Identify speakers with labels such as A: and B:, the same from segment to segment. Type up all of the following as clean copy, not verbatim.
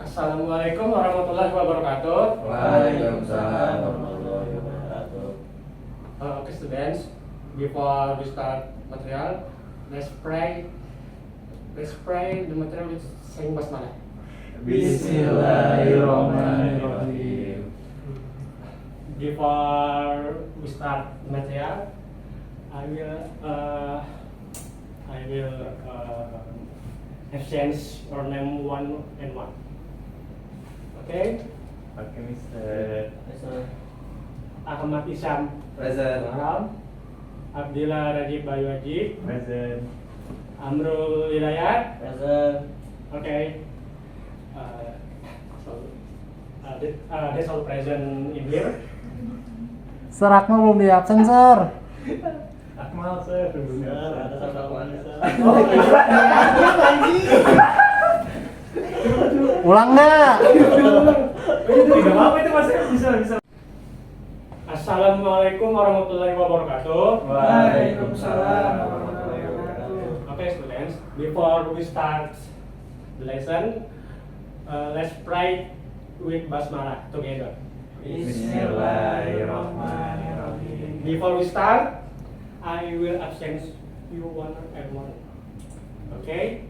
A: Assalamualaikum warahmatullahi wabarakatuh.
B: Waalaikumsalam warahmatullahi wabarakatuh.
A: Okay, students, before we start material, let's pray. Let's pray the material with saying basmalah.
B: Bismillahirrahmanirrahim.
A: Before we start the material, I will exchange your name one and one. Okay?
B: Oke, Mister.
A: Ahmad Isyam
B: Present.
A: Maram, Abdillah Rajib Bayu Haji,
B: Present.
A: Amrul Hidayat.
B: Present.
A: Okay. That's all present in here.
C: Sir, Akmal belum di absen, Sir.
B: Akmal, Sir. Ada sama
C: Ulang nggak?
B: Tidak apa itu Mas, bisa.
A: Assalamualaikum warahmatullahi wabarakatuh.
B: Waalaikumsalam warahmatullahi wabarakatuh.
A: Okay, students, before we start the lesson, let's pray with basmalah together.
B: Bismillahirrahmanirrahim.
A: Before we start, I will absent you one and one. Okay?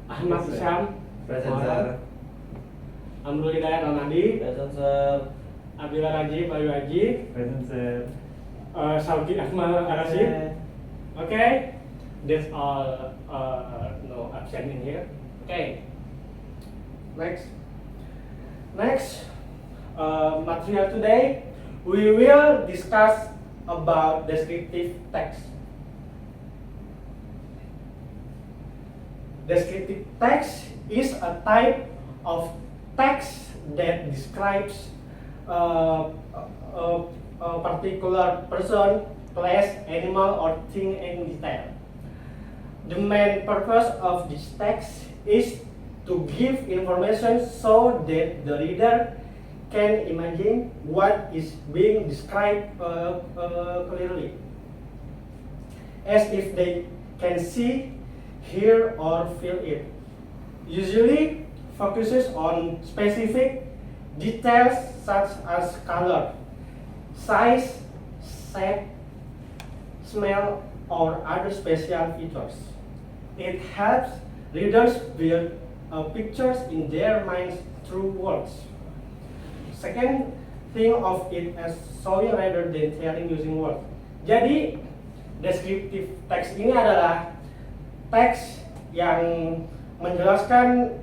A: Ahmad Isyam,
B: Present, Sir.
A: Amrul Hidayat Ramadi,
B: Present, Sir.
A: Abdillah Rajib Bayu Haji,
B: Present, Sir.
A: Sauki Ahmad Arasid. Okay? That's all. No absent in here. Okay. Next. Material today, we will discuss about descriptive text. Descriptive text is a type of text that describes a particular person, place, animal, or thing in detail. The main purpose of this text is to give information so that the reader can imagine what is being described clearly, as if they can see, hear, or feel it. Usually focuses on specific details such as color, size, shape, smell, or other special features. It helps readers build pictures in their minds through words. Second, think of it as showing rather than telling using words. Jadi, descriptive text ini adalah teks yang menjelaskan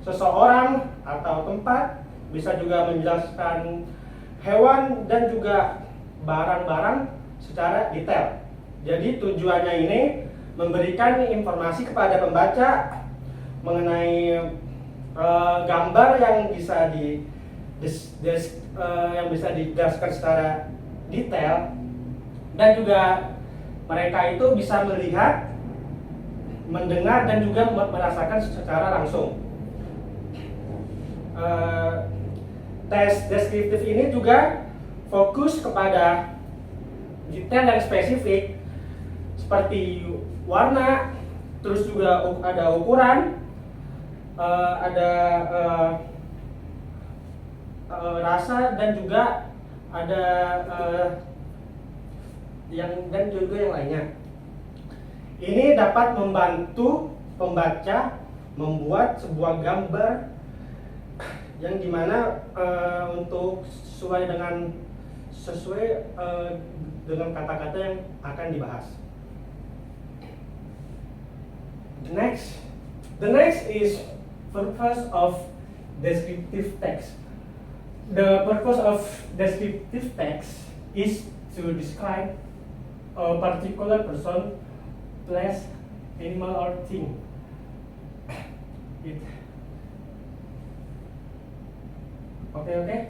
A: seseorang atau tempat, bisa juga menjelaskan hewan dan juga barang-barang secara detail. Jadi tujuannya ini memberikan informasi kepada pembaca mengenai gambar yang bisa dijelaskan secara detail, dan juga mereka itu bisa melihat, mendengar, dan juga merasakan secara langsung. Tes deskriptif ini juga fokus kepada detail yang spesifik seperti warna, terus juga ada ukuran, ada rasa, dan juga ada yang lainnya. Ini dapat membantu pembaca membuat sebuah gambar yang dimana untuk sesuai dengan kata-kata yang akan dibahas. The next is purpose of descriptive text. The purpose of descriptive text is to describe a particular person, place, animal, or thing. Okay.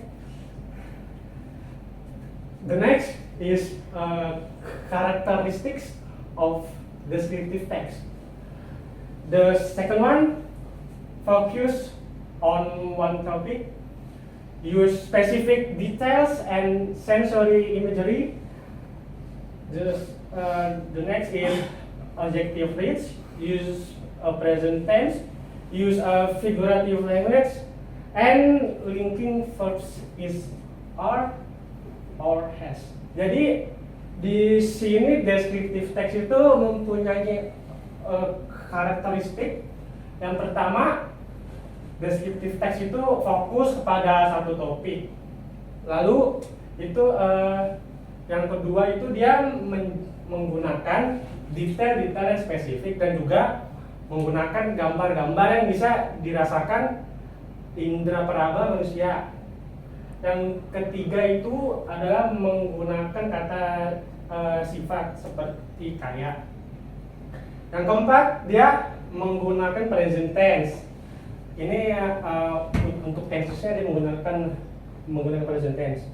A: The next is characteristics of descriptive text. The second one focus on one topic, use specific details and sensory imagery. The next is adjective rich, use a present tense, use a figurative language, and linking verbs is are or has. Jadi di sini descriptive text itu mempunyai karakteristik. Yang pertama, descriptive text itu fokus kepada satu topik. Lalu itu yang kedua itu dia menggunakan detail-detail yang spesifik dan juga menggunakan gambar-gambar yang bisa dirasakan indera peraba manusia. Yang ketiga itu adalah menggunakan kata sifat seperti kaya. Yang keempat, dia menggunakan present tense. Ini untuk tensesnya dia menggunakan present tense.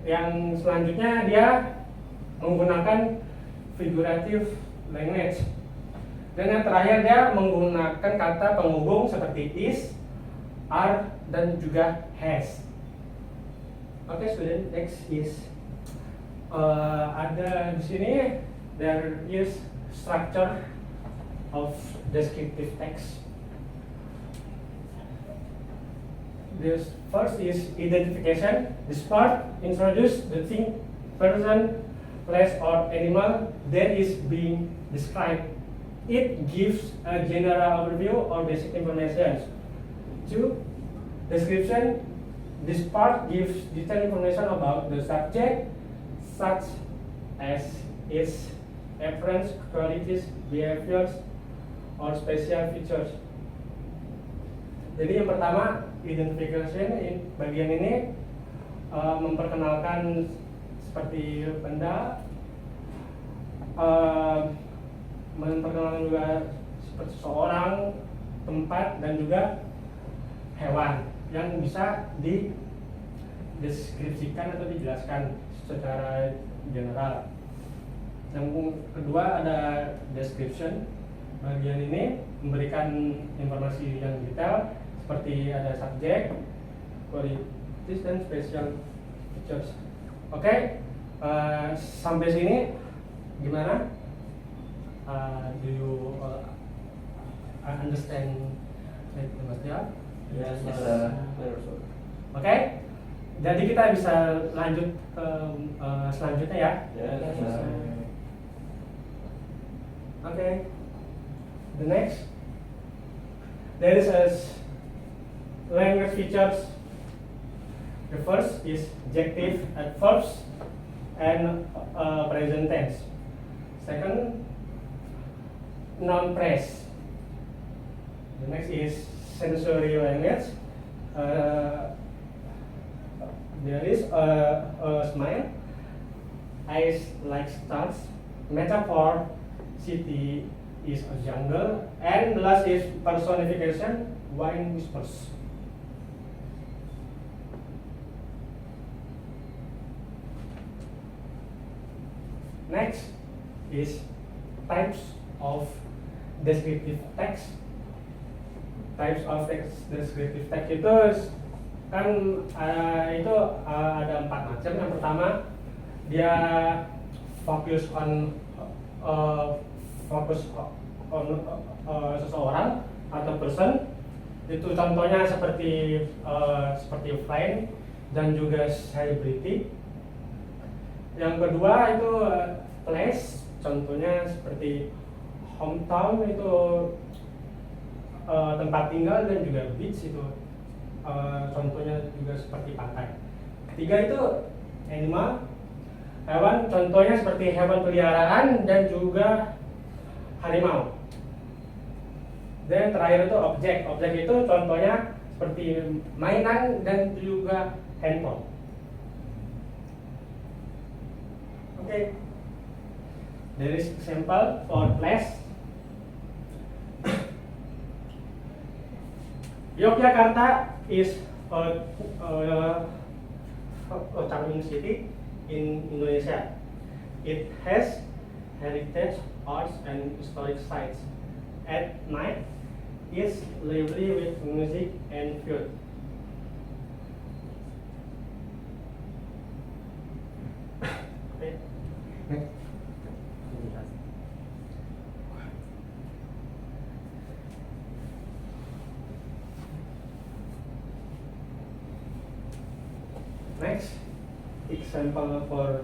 A: Yang selanjutnya dia menggunakan figurative language. Dan yang terakhir dia menggunakan kata penghubung seperti is, are, dan juga has. Oke, student, next is ada di sini there is structure of descriptive text. This first is identification. This part introduce the thing, person, place, or animal that is being described. It gives a general overview or basic information. 2. Description. This part gives detailed information about the subject, such as its appearance, qualities, behaviors, or special features. Jadi yang pertama, identification, bagian ini memperkenalkan seperti benda, memperkenalkan juga seperti seorang, tempat, dan juga hewan yang bisa dideskripsikan atau dijelaskan secara general. Yang kedua ada description. Bagian ini memberikan informasi yang detail seperti ada subjek, qualities, dan special features. Oke, sampai sini gimana? Do you understand it, Mas Dia?
B: Yes.
A: Oke, jadi kita bisa lanjut ke selanjutnya ya.
B: Yes.
A: Okay. The next, there is a language features. The first is adjective, adverbs, and present tense. Second, noun phrase. The next is sensory language. There is a smile, eyes like stars, metaphor, city is a jungle, and the last is personification, wine whispers. Next is types of descriptive text. Types of descriptive text itu kan itu ada 4 macam. Yang pertama, dia focus on seseorang atau person. Itu contohnya seperti friend dan juga celebrity. Yang kedua itu place, contohnya seperti hometown itu tempat tinggal, dan juga beach itu contohnya juga seperti pantai. Ketiga itu animal, hewan, contohnya seperti hewan peliharaan dan juga harimau. Dan terakhir itu objek, objek itu contohnya seperti mainan dan juga handphone. Okay. There is example for place. Yogyakarta is a charming city in Indonesia. It has heritage, arts, and historic sites. At night, it's lively with music and food. Okay. Next. example for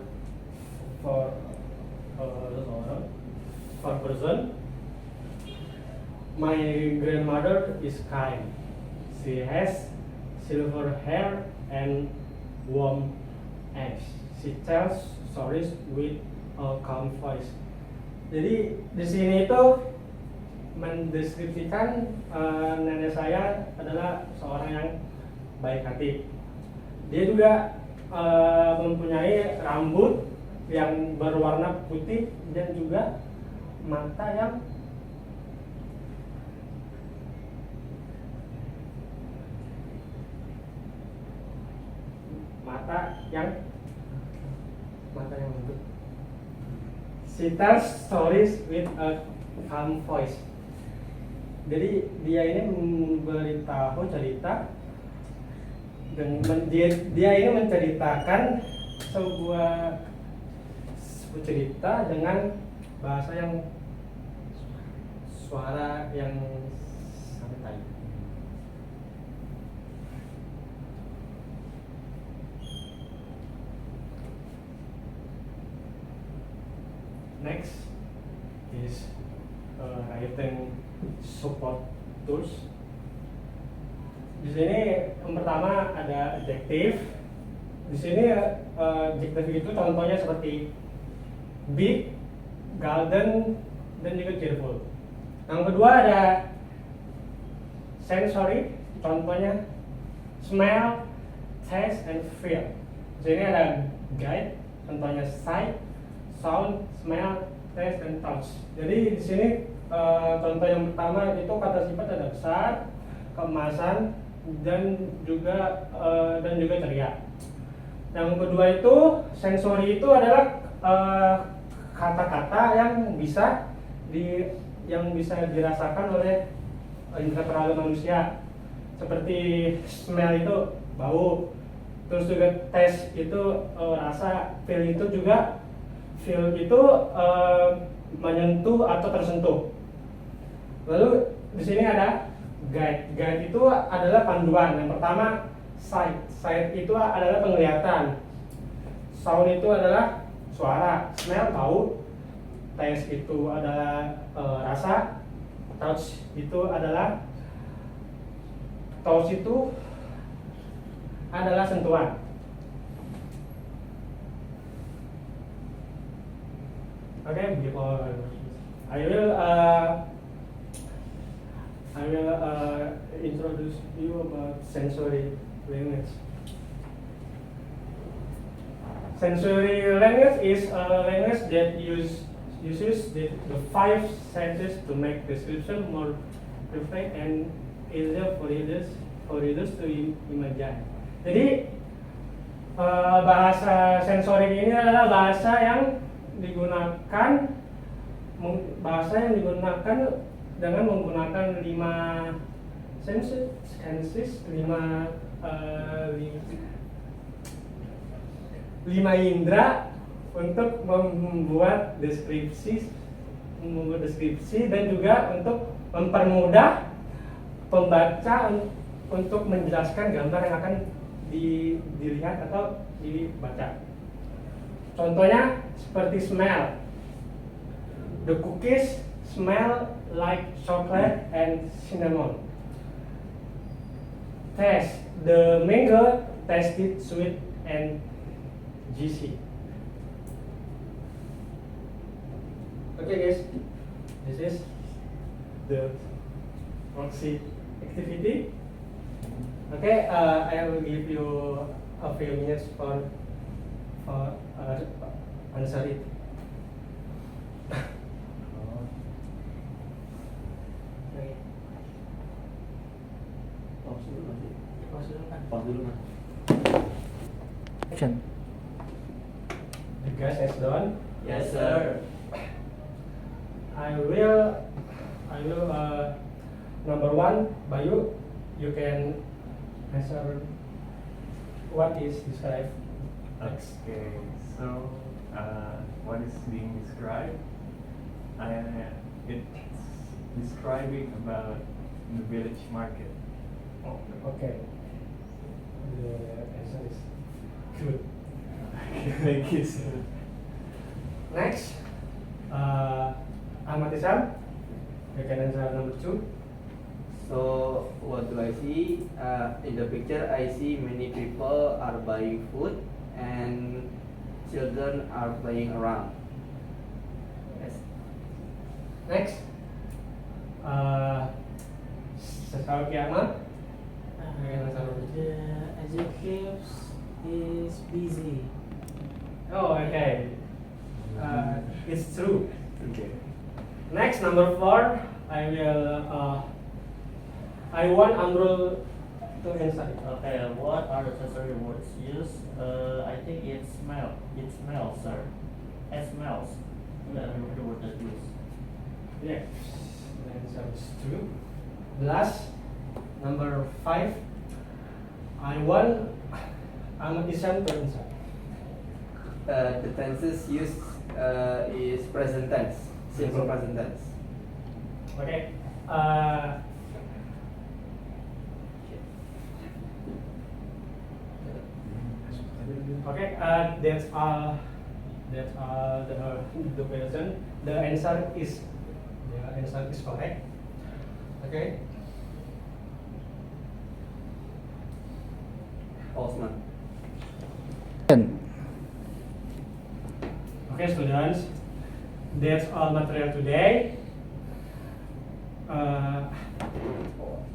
A: person. My grandmother is kind. She has silver hair and warm eyes. She tells stories with a calm voice. Jadi di sini itu mendeskripsikan nenek saya adalah seorang yang baik hati. Dia juga mempunyai rambut yang berwarna putih dan juga mata yang lembut. She tells stories with a calm voice. Jadi dia ini memberitahu cerita dan dia ini menceritakan sebuah cerita dengan bahasa yang suara yang santai. Next is writing support tools. Di sini yang pertama ada adjective. Di sini adjective itu contohnya seperti big, golden, dan juga cheerful. Yang kedua ada sensory, contohnya smell, taste, and feel. Di sini ada guide, contohnya sight, sound, smell, taste, and touch. Jadi di sini contoh yang pertama itu kata sifat ada besar, keemasan, dan juga ceria. Yang kedua itu sensory itu adalah kata-kata yang bisa dirasakan oleh indera peraga manusia, seperti smell itu bau, terus juga taste itu rasa, feel itu menyentuh atau tersentuh. Lalu di sini ada guide. Guide itu adalah panduan. Yang pertama sight. Sight itu adalah penglihatan. Sound itu adalah suara. Smell bau. Taste itu adalah rasa. Touch itu adalah sentuhan. Okay, before I will introduce you about sensory language. Sensory language is a language that uses the five senses to make description more perfect and easier for readers to imagine. Jadi bahasa sensorik ini adalah bahasa yang digunakan dengan menggunakan 5 senses, 5 indera untuk membuat deskripsi dan juga untuk mempermudah pembaca untuk menjelaskan gambar yang akan dilihat atau dibaca. Contohnya seperti smell. The cookies smell like chocolate and cinnamon. Taste. The mango tasted sweet and juicy. Okay guys, this is the worksheet activity. Okay, I will give you a few minutes for answer it.
B: Pause dulu kan.
C: Action.
A: The guys has done.
B: Yes sir.
A: I will number 1, Bayu, you can answer what is described.
D: Okay, so what is being described? It's describing about the village market.
A: Oh, okay. The answer is good.
D: Thank you, sir.
A: Next, Ahmad Isam, you can answer number 2.
E: So what do I see? In the picture, I see many people are buying food and children are playing around. Yes.
A: Next, Sesauki Ahmad, you can answer number 2.
C: The adjectives is busy.
A: Oh, okay. It's true.
E: Okay.
A: Next, number 4, I want Amrul to answer it.
B: Okay, what are the necessary words used? I think it smells, sir. It smells. That the word that used.
A: Yes, the answer is true. Last, number 5, I want Ahmad Isam to answer.
E: The tenses used is present tense, simple present tense.
A: Okay. Okay. That's all. That's all the question. The answer is correct. Okay.
E: Osman.
A: Okay, students. That's all material today.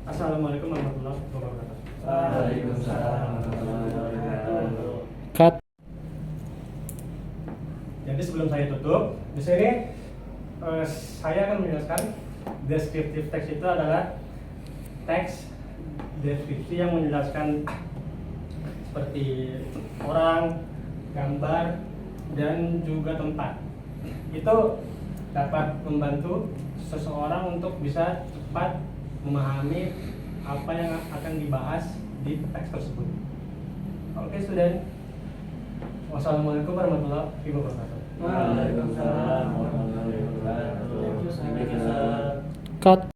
A: Assalamualaikum warahmatullahi wabarakatuh.
D: Waalaikumsalam warahmatullahi wabarakatuh.
C: Cut.
A: Jadi sebelum saya tutup, di sini saya akan menjelaskan descriptive text itu adalah teks deskripsi yang menjelaskan seperti orang, gambar, dan juga tempat. Itu dapat membantu seseorang untuk bisa cepat memahami apa yang akan dibahas di teks tersebut. Oke, student. Wassalamualaikum warahmatullahi wabarakatuh.
B: Waalaikumsalam warahmatullahi wabarakatuh.
C: Cut.